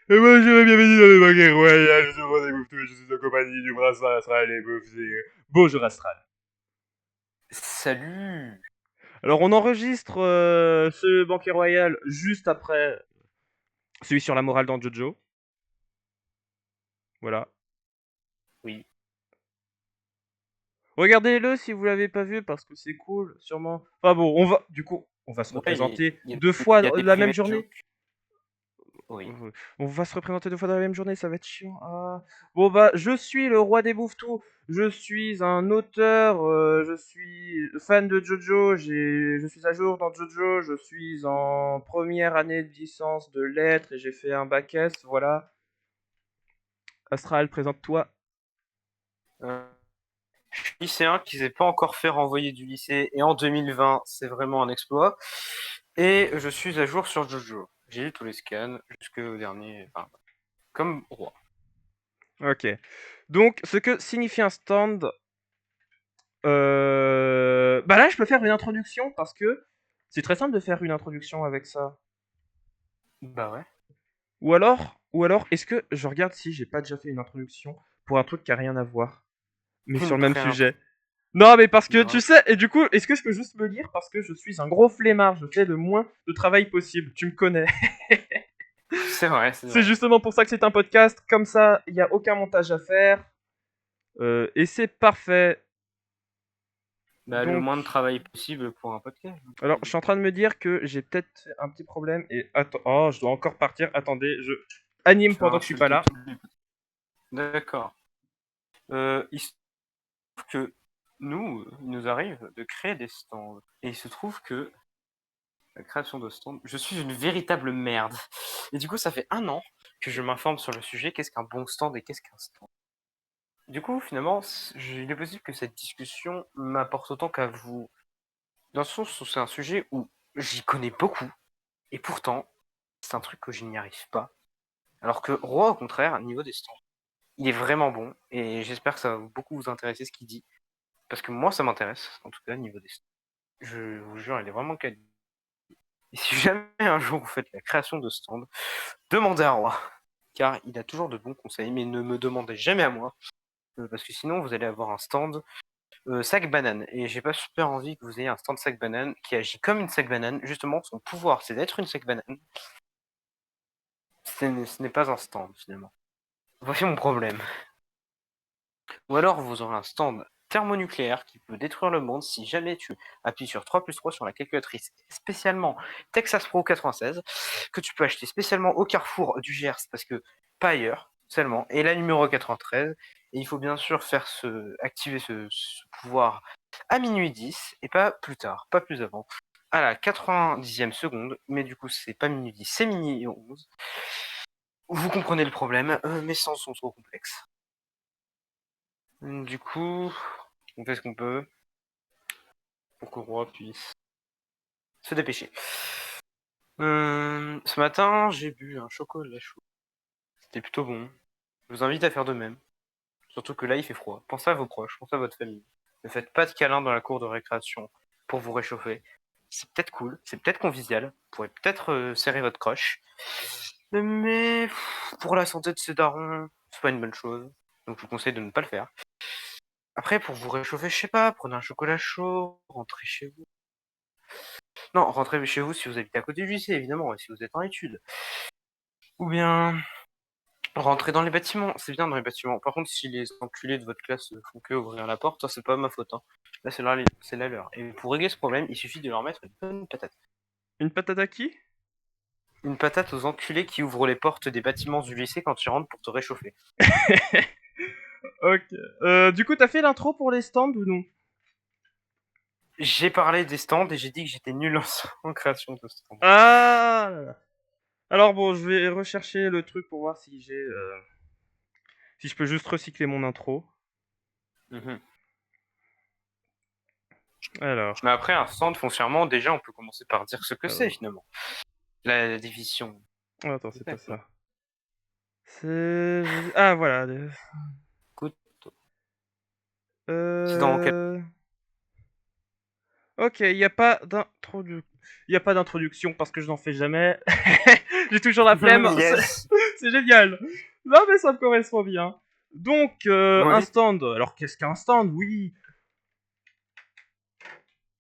Et moi, j'aurais bienvenue dans le banquet royal. Je suis Roi des Bouffetous et je suis en compagnie du prince Astral et Bouffetier. Bonjour Astral. Salut! Alors, on enregistre ce banquet royal juste après celui sur la morale dans Jojo. Voilà. Oui. Regardez-le si vous l'avez pas vu parce que c'est cool, sûrement. Enfin bon, on va se Ouais, représenter il y a, deux fois il y a des la même private journée. jokes. Oui. On va se représenter deux fois dans la même journée, ça va être chiant. Ah. Bon bah, je suis le roi des bouffetous. Je suis un auteur. Je suis fan de Jojo. Je suis à jour dans Jojo. Je suis en première année de licence de lettres et j'ai fait un bac S. Voilà. Astral, présente-toi. Euh, je suis lycéen qui s'est pas encore fait renvoyer du lycée et en 2020, c'est vraiment un exploit. Et je suis à jour sur Jojo. J'ai lu tous les scans jusqu'au dernier, enfin, comme roi. Ok. Donc, ce que signifie un stand. Bah là, je peux faire une introduction parce que c'est très simple de faire une introduction avec ça. Bah ouais. Ou alors, est-ce que je regarde si j'ai pas déjà fait une introduction pour un truc qui a rien à voir, mais sur Une le même pré-intro. sujet. Non, mais parce que tu Grave. sais, et du coup, est-ce que je peux juste me lire parce que je suis un gros flemmard, je fais le moins de travail possible, tu me connais. C'est vrai, c'est C'est vrai. justement pour ça que c'est un podcast, comme ça, il n'y a aucun montage à faire, et c'est parfait. Bah, le Donc, moins de travail possible pour un podcast. alors, je suis en train de me dire que j'ai peut-être fait un petit problème, et attends, oh, je dois encore partir, attendez, je anime Tu vas pendant que je suis pas insulter là. tout le monde. D'accord. Il se trouve que il nous arrive de créer des stands. Et il se trouve que la création de stands, je suis une véritable merde. Et du coup, ça fait 1 an que je m'informe sur le sujet, qu'est-ce qu'un bon stand et qu'est-ce qu'un stand. Du coup, finalement, il est possible que cette discussion m'apporte autant qu'à vous. Dans le sens où c'est un sujet où j'y connais beaucoup, et pourtant, c'est un truc que je n'y arrive pas. Alors que Roi, au contraire, niveau des stands, il est vraiment bon, et j'espère que ça va beaucoup vous intéresser ce qu'il dit. Parce que moi, ça m'intéresse, en tout cas, niveau des stands. Je vous jure, il est vraiment quali. Et si jamais un jour vous faites la création de stands, demandez à Roi, car il a toujours de bons conseils, mais ne me demandez jamais à moi, parce que sinon vous allez avoir un stand sac banane, et j'ai pas super envie que vous ayez un stand sac banane qui agit comme une sac banane. Justement, son pouvoir, c'est d'être une sac banane. Ce n'est pas un stand, finalement. Voici mon problème. Ou alors vous aurez un stand thermonucléaire qui peut détruire le monde si jamais tu appuies sur 3 plus 3 sur la calculatrice, spécialement Texas Pro 96, que tu peux acheter spécialement au Carrefour du Gers, parce que pas ailleurs, seulement, et la numéro 93. Et il faut bien sûr activer ce pouvoir à minuit 10, et pas plus tard, pas plus avant, à la 90e seconde, mais du coup c'est pas minuit 10, c'est minuit 11. Vous comprenez le problème, mes sens sont trop complexes. Du coup, on fait ce qu'on peut pour que Roi puisse se dépêcher. Ce matin, j'ai bu un chocolat chaud. C'était plutôt bon. Je vous invite à faire de même. Surtout que là, il fait froid. Pensez à vos proches, pensez à votre famille. Ne faites pas de câlins dans la cour de récréation pour vous réchauffer. C'est peut-être cool, c'est peut-être convivial. Vous pourrez peut-être serrer votre croche. Mais pour la santé de ces darons, c'est pas une bonne chose. Donc je vous conseille de ne pas le faire. Après, pour vous réchauffer, je sais pas, prenez un chocolat chaud, rentrez chez vous. Non, rentrez chez vous si vous habitez à côté du lycée, évidemment, et si vous êtes en études. Ou bien, rentrez dans les bâtiments. C'est bien dans les bâtiments. Par contre, si les enculés de votre classe font que ouvrir la porte, ça, c'est pas ma faute. Hein. Là, c'est la leur. Et pour régler ce problème, il suffit de leur mettre une bonne patate. Une patate à qui? Une patate aux enculés qui ouvrent les portes des bâtiments du lycée quand tu rentres pour te réchauffer. Ok. Du coup, t'as fait l'intro pour les stands ou non? J'ai parlé des stands et j'ai dit que j'étais nul en création de stands. Ah là là. Alors bon, je vais rechercher le truc pour voir si si je peux juste recycler mon intro. Mhm. Alors, Mais après, un stand, foncièrement, déjà, on peut commencer par dire ce que c'est, alors, finalement. La division. oh, attends, c'est pas ça. C'est ah voilà. Écoute, c'est dans quel... Euh... Ok, il y a pas d'introduction parce que je n'en fais jamais. J'ai toujours la flemme. Yes. C'est génial. Non, mais ça me correspond bien. Donc, un Oui. stand. Alors, qu'est-ce qu'un stand? Oui.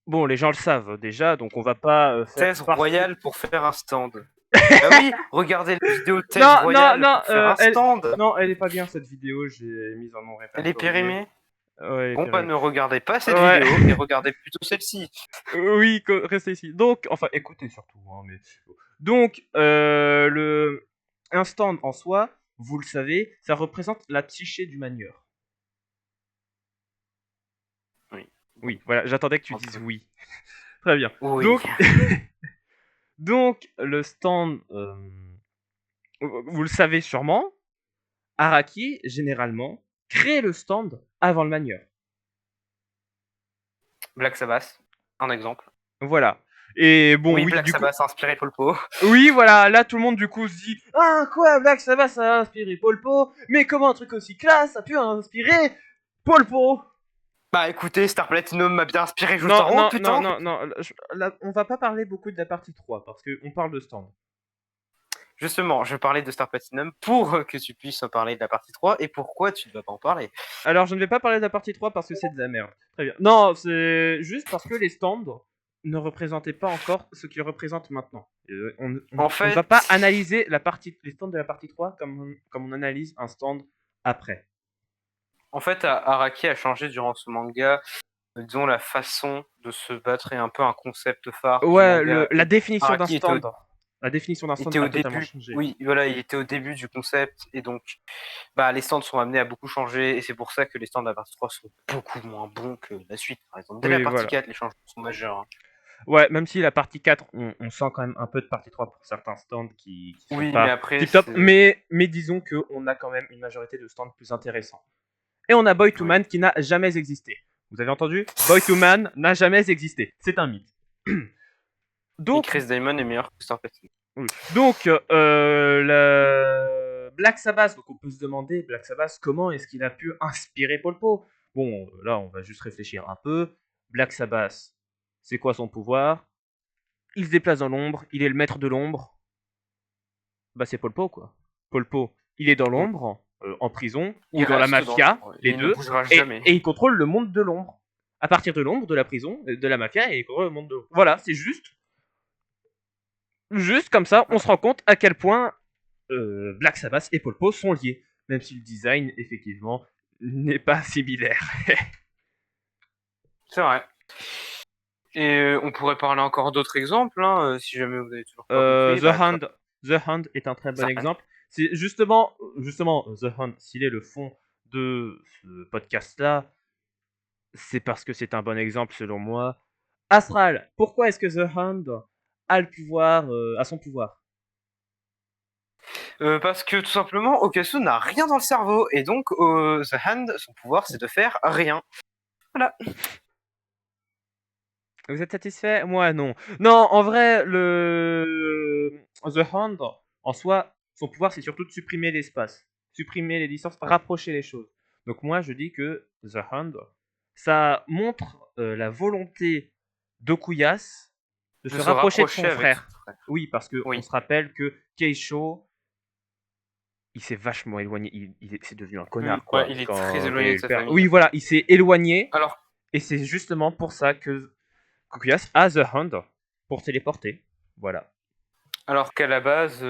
Bon, les gens le savent déjà, donc on va pas faire Thèse partie. royale pour faire un stand. Bah oui, regardez la vidéo Thèse Non, non, royale non, pour faire un stand. non, elle est pas bien cette vidéo. J'ai mise en non Elle est répertorié. périmée. Ouais, elle est Bon, bah périmée. ne regardez pas cette Ouais. vidéo et regardez plutôt celle-ci. Oui, restez ici. Donc, enfin, écoutez surtout. Hein, mais... Donc, un stand en soi, vous le savez, ça représente la psyché du manieur. Oui. Oui, voilà, j'attendais que tu Un dises peu. oui. Très bien. Oui. Donc, donc le stand, vous le savez sûrement, Araki, généralement, crée le stand avant le manieur. Black Sabbath, un exemple. Voilà. Et bon, Oui, oui, Black du coup, Sabbath a inspiré Paul Pot. oui, voilà, là tout le monde du coup se dit ah quoi, Black Sabbath ça a inspiré Paul Po, mais comment un truc aussi classe a pu inspirer Paul Po? Bah écoutez, Star Platinum m'a bien inspiré Non, Jotaro, non, non, putain. non, non, là, on va pas parler beaucoup de la partie 3 parce qu'on parle de stand. Justement, je parlais de Star Platinum pour que tu puisses en parler de la partie 3 et pourquoi tu ne vas pas en parler. Alors je ne vais pas parler de la partie 3 parce que c'est de la merde. Très bien. Non, c'est juste parce que les stands ne représentaient pas encore ce qu'ils représentent maintenant. En On ne va pas fait, analyser les stands de la partie 3 comme on analyse un stand après. Araki a changé durant ce manga, disons, la façon de se battre et un peu un concept phare du Ouais, manga. la définition d'un Araki était au, stand. La définition d'un stand était a au totalement début, changé. oui, voilà, il était au début du concept et donc bah, les stands sont amenés à beaucoup changer et c'est pour ça que les stands de la partie 3 sont beaucoup moins bons que la suite, par exemple. Dès la Oui, partie voilà. 4, les changements sont majeurs. Hein. Ouais, même si la partie 4, on sent quand même un peu de partie 3 pour certains stands qui sont Oui, mais pas après, tip top, c'est. mais disons qu'on a quand même une majorité de stands plus intéressants. Et on a Boy to Oui. Man qui n'a jamais existé. Vous avez entendu? Boy to Man n'a jamais existé. C'est un mythe. Et Donc, Chris Diamond est meilleur que Star Platinum. donc le Black Sabbath, donc on peut se demander, Black Sabbath, comment est-ce qu'il a pu inspirer Paul Po? Bon, là, on va juste réfléchir un peu. Black Sabbath, c'est quoi son pouvoir? Il se déplace dans l'ombre, il est le maître de l'ombre. Bah, c'est Paul Po, quoi. Paul Po, il est dans Oui. l'ombre, en prison, Il ou dans la reste dans mafia, l'ombre. les Il ne deux, bougera et, jamais. et il contrôle le monde de l'ombre. À partir de l'ombre, de la prison, de la mafia, et il contrôle le monde de l'ombre. Voilà, c'est juste comme ça, on se rend compte à quel point Black Sabbath et Paul Po sont liés, même si le design, effectivement, n'est pas similaire. C'est vrai. Et on pourrait parler encore d'autres exemples, hein, si jamais vous avez toujours pas compris. The Hand, The Hand est un très bon Zahan. exemple. C'est justement, The Hand, s'il est le fond de ce podcast-là, c'est parce que c'est un bon exemple selon moi. Astral, pourquoi est-ce que The Hand a le pouvoir, a son pouvoir? Parce que tout simplement, Okasu n'a rien dans le cerveau. Et donc, The Hand, son pouvoir, c'est de faire rien. Voilà. Vous êtes satisfait? Moi, non. Non, en vrai, The Hand, en soi, son pouvoir, c'est surtout de supprimer l'espace, supprimer les distances, rapprocher les choses. Donc moi, je dis que The Hand, ça montre la volonté d'Okuyas de De se se rapprocher de rapprocher son avec son frère. frère. Oui, parce que on Oui. se rappelle que Keisho, il s'est vachement éloigné. C'est devenu un connard, Ouais, quoi. il est très Quand il y a éloigné eu de le sa père. famille. Oui, voilà, il s'est éloigné. Alors, Et c'est justement pour ça que Kokuyas a The Hand pour téléporter. Voilà. alors qu'à la base,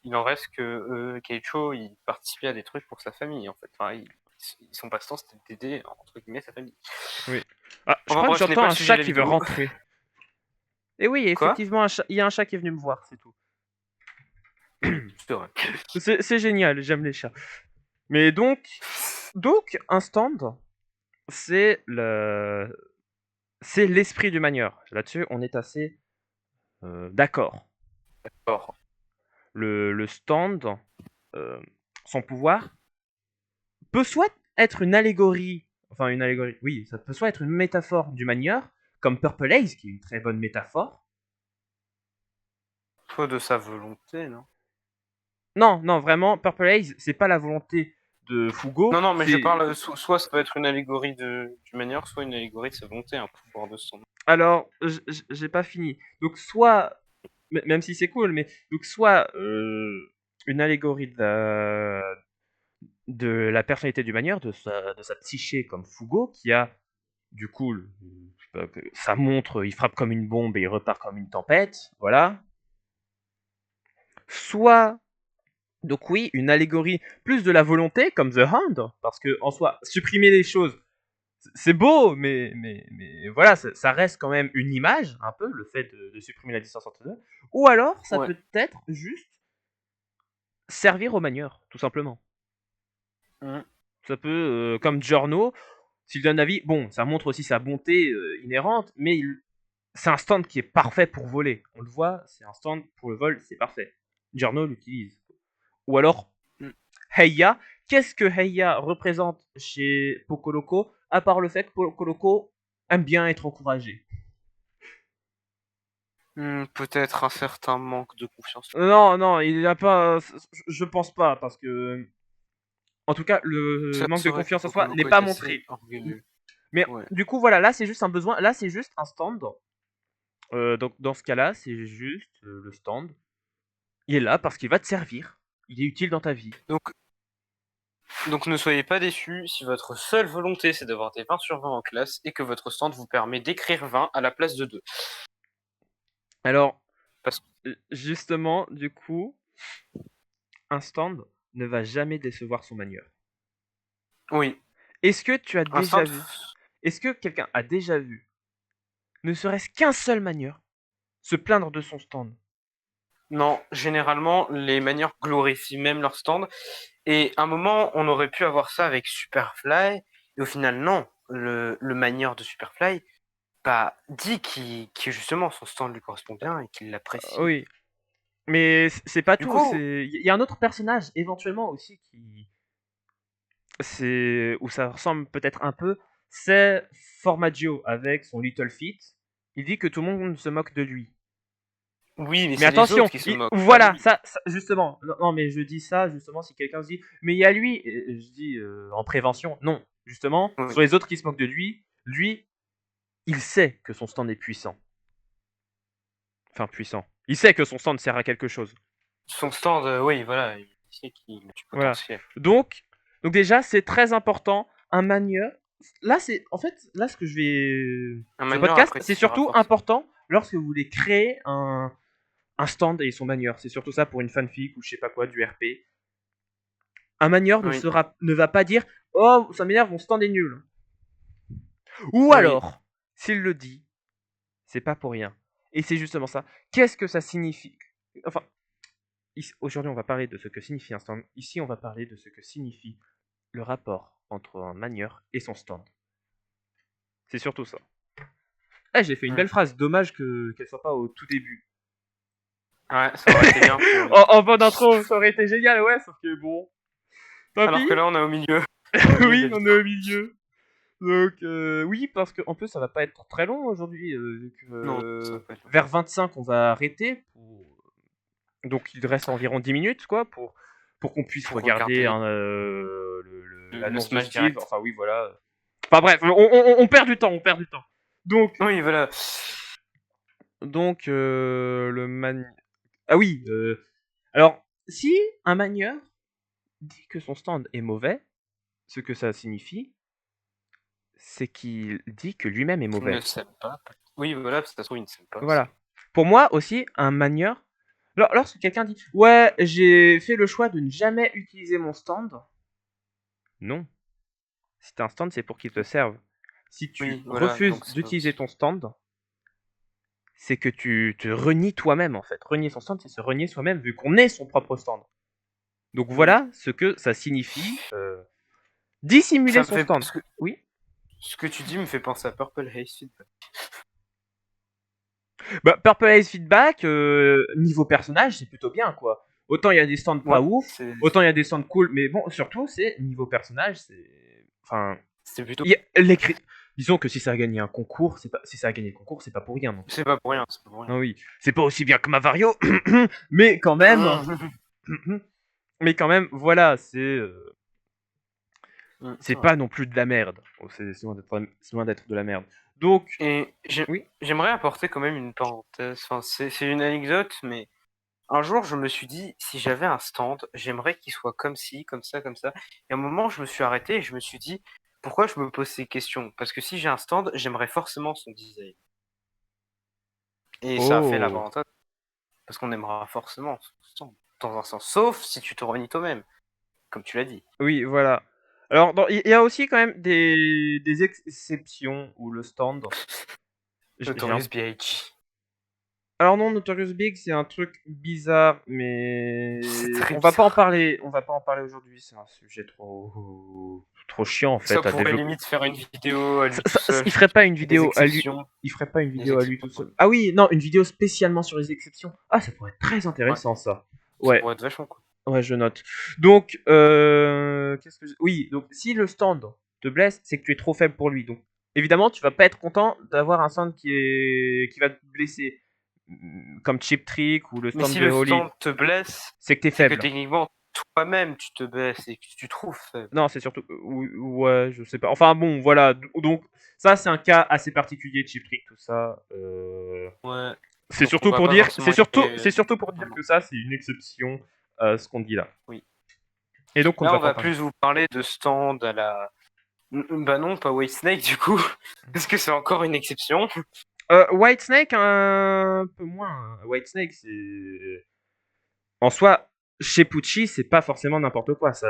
il en reste que Keicho, il participait à des trucs pour sa famille, en fait. Enfin, son passe-temps, c'était d'aider, entre guillemets, sa famille. Oui. Ah, je Enfin crois que bref, ce n'est pas j'entends le un sujet chat de la qui veut vidéo. rentrer. Et oui, Quoi? effectivement, il y a un chat qui est venu me voir, c'est tout. Oui, c'est vrai. C'est génial, j'aime les chats. Mais donc un stand, c'est l'esprit du manieur. Là-dessus, on est assez d'accord. Or, Le stand, euh, son pouvoir, peut soit être une allégorie, enfin une allégorie, oui, ça peut soit être une métaphore du manieur, comme Purple Haze, qui est une très bonne métaphore. soit de sa volonté, non? Non, non, vraiment, Purple Haze, c'est pas la volonté de Fugo, Non, non, mais je c'est... parle, soit ça peut être une allégorie du manière, soit une allégorie de sa volonté, un pouvoir de son. Alors, j'ai pas fini. Donc, soit même si c'est cool, mais donc soit une allégorie de la personnalité du manieur, de sa psyché comme Fougo, qui a du coup, sa montre, il frappe comme une bombe et il repart comme une tempête, voilà. Soit, donc oui, une allégorie plus de la volonté, comme The Hand, parce que en soi, supprimer les choses, c'est beau, mais voilà, ça reste quand même une image, un peu, le fait de supprimer la distance entre deux. Ou alors, ça Ouais. peut être juste servir au manieur, tout simplement. Ça peut, comme Giorno, s'il donne l'avis, bon, ça montre aussi sa bonté inhérente, mais c'est un stand qui est parfait pour voler. On le voit, c'est un stand pour le vol, c'est parfait. Giorno l'utilise. Ou alors, Heia. Qu'est-ce que Heia représente chez Pocoloco, à part le fait que Pocoloco aime bien être encouragé? Peut-être un certain manque de confiance. Non, il n'a pas. Je pense pas, parce que. En tout cas, le manque C'est de vrai que confiance en soi n'est Pocoloko pas est assez montré. orgueilleux. Mais Ouais. du coup, voilà, là, c'est juste un besoin. Là, c'est juste un stand. Donc, dans ce cas-là, c'est juste le stand. Il est là parce qu'il va te servir. Il est utile dans ta vie. Donc ne soyez pas déçus si votre seule volonté c'est d'avoir des 20 sur 20 en classe et que votre stand vous permet d'écrire 20 à la place de 2. Alors, Parce justement, du coup, un stand ne va jamais décevoir son manieur. Oui, Est-ce que tu as un déjà stand. vu, est-ce que quelqu'un a déjà vu, ne serait-ce qu'un seul manieur, se plaindre de son stand? Non, généralement, les manières glorifient même leur stand. Et à un moment, on aurait pu avoir ça avec Superfly. Et au final, non. Le manieur de Superfly bah, dit que justement son stand lui correspond bien et qu'il l'apprécie. Oui, mais c'est pas Du tout. coup, Il y a un autre personnage éventuellement aussi qui, c'est où ça ressemble peut-être un peu. C'est Formaggio avec son Little Feet. Il dit que tout le monde se moque de lui. oui, mais Mais c'est les attention, autres qui se moquent, pas voilà, lui. ça, justement. Non, mais je dis ça justement si quelqu'un se dit, mais il y a lui, et je dis en prévention, non, justement, Oui. sur les autres qui se moquent de lui, lui, il sait que son stand est puissant. Enfin, puissant. Il sait que son stand sert à quelque chose. Son stand, oui, voilà, il sait qu'il a du Voilà. potentiel. Donc déjà, c'est très important. Un manieur. Là, c'est en fait, là, ce que je vais. Un Ce manieur podcast, c'est appréciera surtout forcément. important lorsque vous voulez créer un stand et son manieur. C'est surtout ça pour une fanfic ou je sais pas quoi, du RP. Un manieur Oui, ne va pas dire oh, ça m'énerve, mon stand est nul. Ou oui. alors, s'il le dit, c'est pas pour rien. Et c'est justement ça. Qu'est-ce que ça signifie? Enfin, aujourd'hui, on va parler de ce que signifie un stand. Ici, on va parler de ce que signifie le rapport entre un manieur et son stand. C'est surtout ça. Eh, j'ai fait une Mm. belle phrase. Dommage qu'elle soit pas au tout début. Ouais, ça aurait été bien pour les... En bonne intro, ça aurait été génial, ouais, sauf que bon. Tant Alors pis. que là, on est au milieu. Au milieu de Oui, la on est au vidéo. milieu. Donc, oui, parce qu'en plus, ça va pas être très long aujourd'hui. Vu que, Non, ça va pas être long. vers 25, on va arrêter. Donc, il reste environ 10 minutes, quoi, pour qu'on puisse Pour regarder regarder le l'annonce de Smash Steve. Direct. Enfin, oui, voilà. Enfin, bref, on perd du temps, on perd du temps. Donc, Oui, voilà. le Ah oui, alors, si un manieur dit que son stand est mauvais, ce que ça signifie, c'est qu'il dit que lui-même est Il ne mauvais. s'aime pas. Oui, voilà, parce que ça se trouve, il ne s'aime pas aussi. Voilà. Pour moi aussi, un manieur, lorsque quelqu'un dit ouais, j'ai fait le choix de ne jamais utiliser mon stand, non. Si t'as un stand, c'est pour qu'il te serve. Si tu Oui, voilà, refuses donc c'est pas d'utiliser aussi. ton stand, c'est que tu te renies toi-même en fait. Renier son stand, c'est se renier soi-même vu qu'on est son propre stand. Donc Oui. voilà ce que ça signifie. Dissimuler Ça me son fait... stand. Oui. Ce que tu dis me fait penser à Purple Haze Feedback. Bah, Purple Haze Feedback, niveau personnage, c'est plutôt bien, quoi. Autant il y a des stands pas Ouais, ouf, autant il y a des stands cool, mais bon, surtout, c'est niveau personnage, c'est. Enfin. c'est plutôt... Disons que si ça a gagné un concours, c'est pas. Si ça a gagné le concours, c'est pas pour rien non plus. C'est pas pour rien, c'est pas pour rien. Ah oui. C'est pas aussi bien que Mavario, mais quand même. Mais quand même, voilà, c'est. C'est pas non plus de la merde. Oh, c'est loin d'être de la merde. Donc, Et oui. j'aimerais apporter quand même une parenthèse. Enfin, c'est une anecdote, mais un jour, je me suis dit, si j'avais un stand, j'aimerais qu'il soit comme ci, comme ça, comme ça. Et à un moment, je me suis arrêté et je me suis dit, pourquoi je me pose ces questions? Parce que si j'ai un stand, j'aimerais forcément son design. Et ça a fait la Oh. parenthèse, parce qu'on aimera forcément son stand, dans un sens. Sauf si tu te renies toi-même, comme tu l'as dit. Oui, voilà. Alors, il y a aussi quand même des exceptions où le stand. J'ai un Notorious B.I.G. Alors non, Notorious Big, c'est un truc bizarre, mais C'est très on va pas en bizarre. parler. On va pas en parler aujourd'hui. C'est un sujet trop chiant en Ça fait à pourrait développer. limite faire une vidéo à lui tout seul. Il ferait pas une Des vidéo à lui. exceptions. Il ferait pas une Des vidéo à lui tout exceptions. seul. Ah oui, non, une vidéo spécialement sur les exceptions. Ah, ça pourrait être très Ouais, intéressant ça. ça Ouais, pourrait être vachement cool. ouais, je note. Donc, qu'est-ce que oui, donc si le stand te blesse, c'est que tu es trop faible pour lui. Donc, évidemment, tu vas pas être content d'avoir un stand qui va te blesser, comme Cheap Trick ou le Mais stand si de le Holly. stand te blesse, C'est que t'es c'est que faible. techniquement, toi-même, tu te baisses et que tu te trouves faible. Non, c'est surtout, ouais, je sais pas. Enfin bon, voilà. Donc ça, c'est un cas assez particulier, Cheap Trick, tout ça. Ouais. C'est Donc on surtout va pour pas dire, forcément c'est surtout pour dire vraiment. que ça, c'est une exception, ce qu'on dit là. Oui. Et donc on ne Là, va on pas en va parler. plus vous parler de stand à la. Bah non, pas Whitesnake du coup, parce que c'est encore une exception. Whitesnake, un peu moins. Whitesnake, c'est. En soi, chez Pucci, c'est pas forcément n'importe quoi. Ça...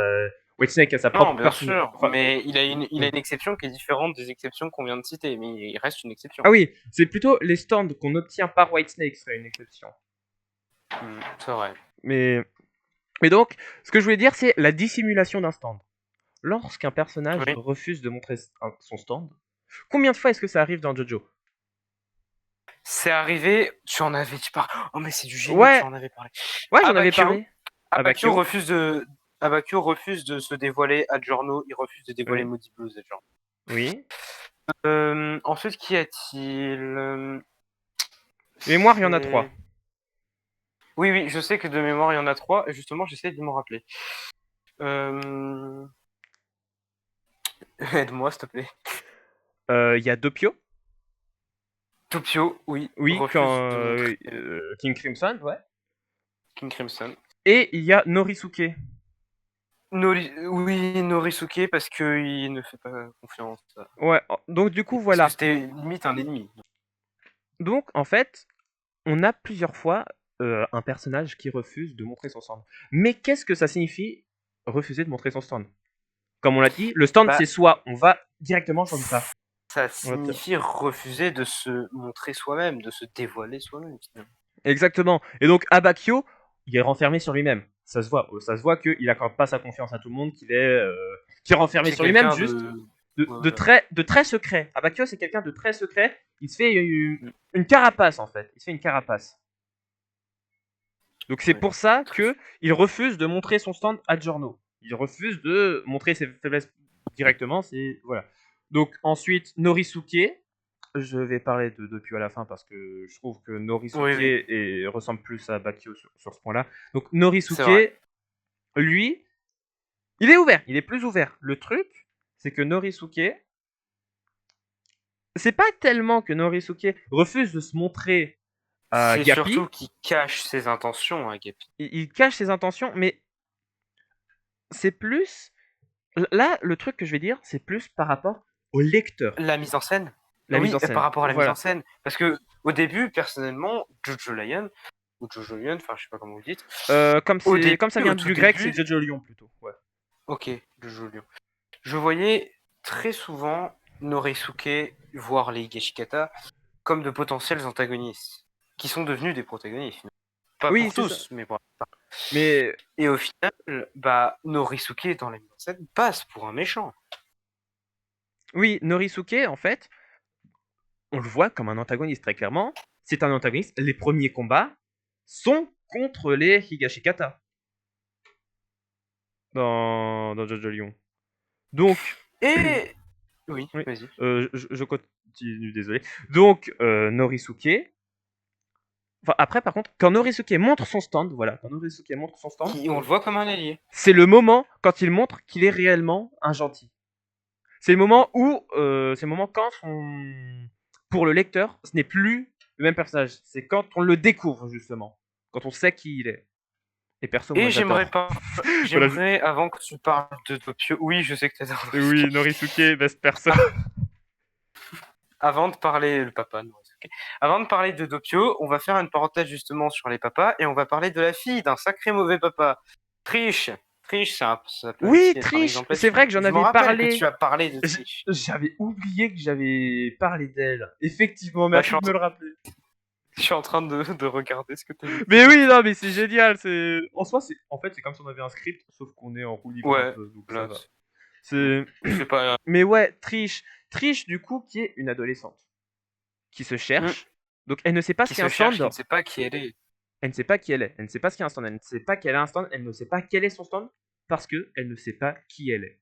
Whitesnake a sa Non, propre bien personnalité. sûr, Enfin, mais il a oui. une exception qui est différente des exceptions qu'on vient de citer, mais il reste une exception. Ah oui, c'est plutôt les stands qu'on obtient par Whitesnake serait une exception. C'est vrai. Mais, mais donc, ce que je voulais dire, c'est la dissimulation d'un stand. Lorsqu'un personnage Oui. refuse de montrer son stand, combien de fois est-ce que ça arrive dans JoJo? C'est arrivé, tu en avais dit pas. Oh mais c'est du génie, tu Ouais, en avais parlé. ouais, j'en avais Abakio, parlé. Abakio. Abakio refuse de se dévoiler à Giorno, il refuse de dévoiler Oui. Maudit Blues à Giorno. Oui. Ensuite, qu'y a-t-il De mémoire, il y en a C'est- 3. Oui, oui, je sais que de mémoire, il y en a 3, et justement, j'essaie de m'en rappeler. Euh... Aide-moi, s'il te plaît. Il y a Doppio. Topio, oui, Oui, refuse quand de montrer King Crimson, ouais. King Crimson. Et il y a Norisuke. Oui, Norisuke, parce qu'il ne fait pas confiance. Ouais, donc du coup, Parce que voilà. c'était limite un ennemi. Donc, en fait, on a plusieurs fois un personnage qui refuse de montrer son stand. Mais qu'est-ce que ça signifie refuser de montrer son stand? Comme on l'a dit, le stand, Bah, c'est soit on va directement choisir ça. ça signifie refuser de se montrer soi-même, de se dévoiler soi-même. Exactement. Et donc, Abakio, il est renfermé sur lui-même. Ça se voit qu'il accorde pas sa confiance à tout le monde, qu'il est renfermé C'est sur lui-même, quelqu'un juste de. Ouais, voilà. de très secret. Abakio, c'est quelqu'un de très secret. Il se fait Mm. une carapace, en fait. Il se fait une carapace. Donc c'est Ouais. pour ça Très- que il refuse de montrer son stand à Giorno. Il refuse de montrer ses faiblesses directement. C'est voilà. Donc ensuite Norisuke. Je vais parler de Doppio à la fin parce que je trouve que Oui, Norisuke oui, ressemble plus à Bakio sur ce point-là. Donc c'est vrai. Norisuke, lui, il est ouvert. Il est plus ouvert. Le truc, c'est que Norisuke, c'est pas tellement que Norisuke refuse de se montrer à C'est surtout Gappy. qu'il cache ses intentions, hein, Gappy. Il cache ses intentions, mais c'est plus. Là, le truc que je vais dire, c'est plus par rapport au lecteur. La mise en scène. La mise Oui, en par scène. rapport à la mise en Voilà. scène. Parce que au début, personnellement, Jojo Lion, ou Jojo Lion, enfin je sais pas comment vous dites. Au début, Comme ça au vient tout du grec, c'est début, Jojo Lion plutôt. Ouais. ok, Jojo Lion. Je voyais très souvent Norisuke, voire les Higashikata, comme de potentiels antagonistes, qui sont devenus des protagonistes. Pas Oui, pour c'est ça. tous, mais bon. Mais Et au final, bah, Norisuke dans la mise en scène passe pour un méchant. oui, Norisuke, en fait, on le voit comme un antagoniste très clairement. C'est un antagoniste. Les premiers combats sont contre les Higashikata dans Jojo Lion. Donc, Et oui, oui, vas-y. je continue, désolé. Donc, Norisuke. Enfin, après, par contre, quand Norisuke montre son stand, voilà, quand Norisuke montre son stand, Qui, on le voit comme un allié. c'est le moment quand il montre qu'il est réellement un gentil. C'est le moment où, c'est le moment quand pour le lecteur, ce n'est plus le même personnage. C'est quand on le découvre justement, quand on sait qui il est. Et perso, moi Et j'aimerais j'adore. pas. Voilà, J'aimerais, avant que tu parles de Doppio. Oui, je sais que t'adores oui, Norisuke. Norisuke, best perso. Avant de parler. Le papa, Norisuke. Avant de parler de Doppio, on va faire une parenthèse justement sur les papas et on va parler de la fille d'un sacré mauvais papa. Triche. Triche, ça peut Oui, aussi être un Trish, exemple c'est là-dessus. vrai que j'en Je m'en avais rappelle que tu parlé. as parlé de Triche. J'avais oublié que j'avais parlé d'elle. Effectivement, Là, merci de me le rappeler. je suis en train de regarder ce que tu as mis. Mais oui, non, mais c'est génial. C'est en soi, c'est comme si on avait un script, sauf qu'on est en roue libre un Ouais, peu, donc ça là, va. C'est c'est pas. Mais ouais, Trish du coup qui est une adolescente qui se Hmm. cherche. Donc elle ne sait pas ce Qui qu'est se un cherche, qui stand. ne sait pas qui elle est. Elle ne sait pas qui elle est. Elle ne sait pas ce qu'est un stand. Elle ne sait pas qu'elle a un stand. Elle ne sait pas quel est son stand parce que elle ne sait pas qui elle est.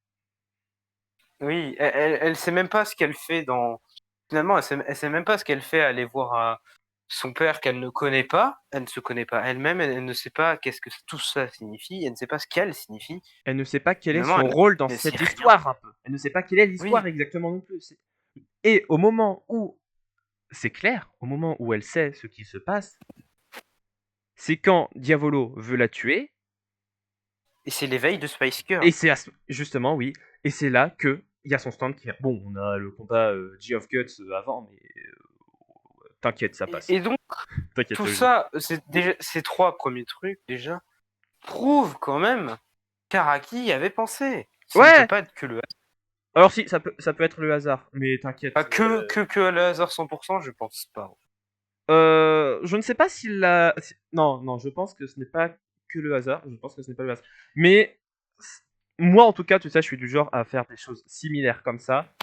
Oui, elle sait même pas ce qu'elle fait dans. Finalement, elle sait même pas ce qu'elle fait à aller voir son père qu'elle ne connaît pas. Elle ne se connaît pas elle-même. Elle ne sait pas qu'est-ce que tout ça signifie. Elle ne sait pas ce qu'elle signifie. Elle ne sait pas quel est Finalement, son rôle dans elle ne sait cette rien. histoire un peu. Elle ne sait pas quelle est l'histoire Oui, exactement non plus. Et au moment où c'est clair, au moment où elle sait ce qui se passe, c'est quand Diavolo veut la tuer. et c'est l'éveil de Spice Girl. Et c'est justement, oui. Et c'est là que il y a son stand qui. Bon, on a le combat G of Guts avant, mais t'inquiète, ça passe. Et donc, T'inquiète, tout Logi. ça, ces trois premiers trucs, déjà, prouvent quand même qu'Araki y avait pensé. Ce ne peut Ouais. pas être que le hasard. Alors si, ça peut être le hasard, mais t'inquiète. Pas que le hasard 100%, je pense pas. Je ne sais pas s'il l'a. Non, non, je pense que ce n'est pas que le hasard. Je pense que ce n'est pas le hasard. Mais moi, en tout cas, tu sais, je suis du genre à faire des choses similaires comme ça.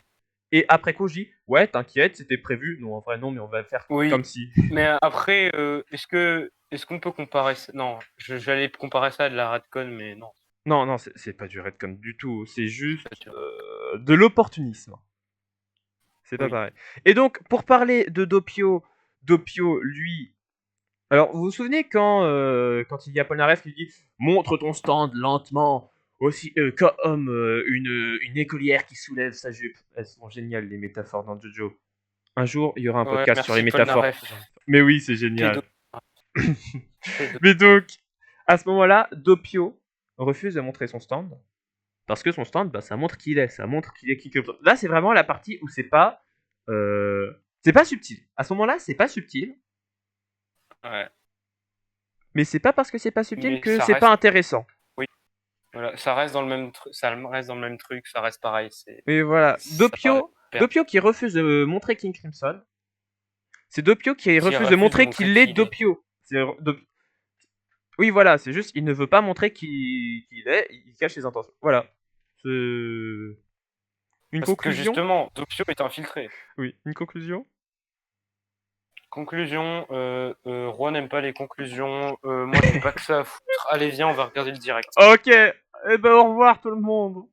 Et après coup, je dis, ouais, t'inquiète, c'était prévu. Non, en vrai, non, mais on va faire Oui, comme si. mais après, est-ce qu'on peut comparer ça? Non, j'allais comparer ça à de la retcon, mais non. Non, non, c'est pas du redcon du tout. C'est juste C'est pas de l'opportunisme. C'est pas Oui. pareil. Et donc, pour parler de Doppio, lui. Alors, vous vous souvenez quand il y a Polnareff qui dit montre ton stand lentement, aussi comme une écolière qui soulève sa jupe. Elles sont géniales les métaphores dans Jojo. Un jour, il y aura un Ouais, podcast sur les merci métaphores. Polnareff. Mais oui, c'est Pédo. génial. Pédo. Mais donc, à ce moment-là, Doppio refuse de montrer son stand parce que son stand, bah, ça montre qui il est, ça montre qu'il est qui. Là, c'est vraiment la partie où c'est pas subtil. À ce moment-là, c'est pas subtil. Ouais. Mais c'est pas parce que c'est pas subtil Mais que ça c'est pas reste. intéressant. Oui. Voilà, ça reste dans le même truc. Ça reste dans le même truc. Ça reste pareil. Mais voilà, Ça reste Doppio qui refuse de montrer King Crimson. C'est Doppio qui Qui refuse de refuse de montrer montrer qu'il est qui il est. Doppio. Oui, voilà, c'est juste, il ne veut pas montrer qui il est, il cache ses intentions. Voilà. C'est une Parce que conclusion. justement, Doppio est infiltré. Oui, une conclusion. Conclusion, Roi n'aime pas les conclusions. Moi, j'ai pas que ça à foutre. Allez, viens, on va regarder le direct. Ok, eh ben au revoir tout le monde.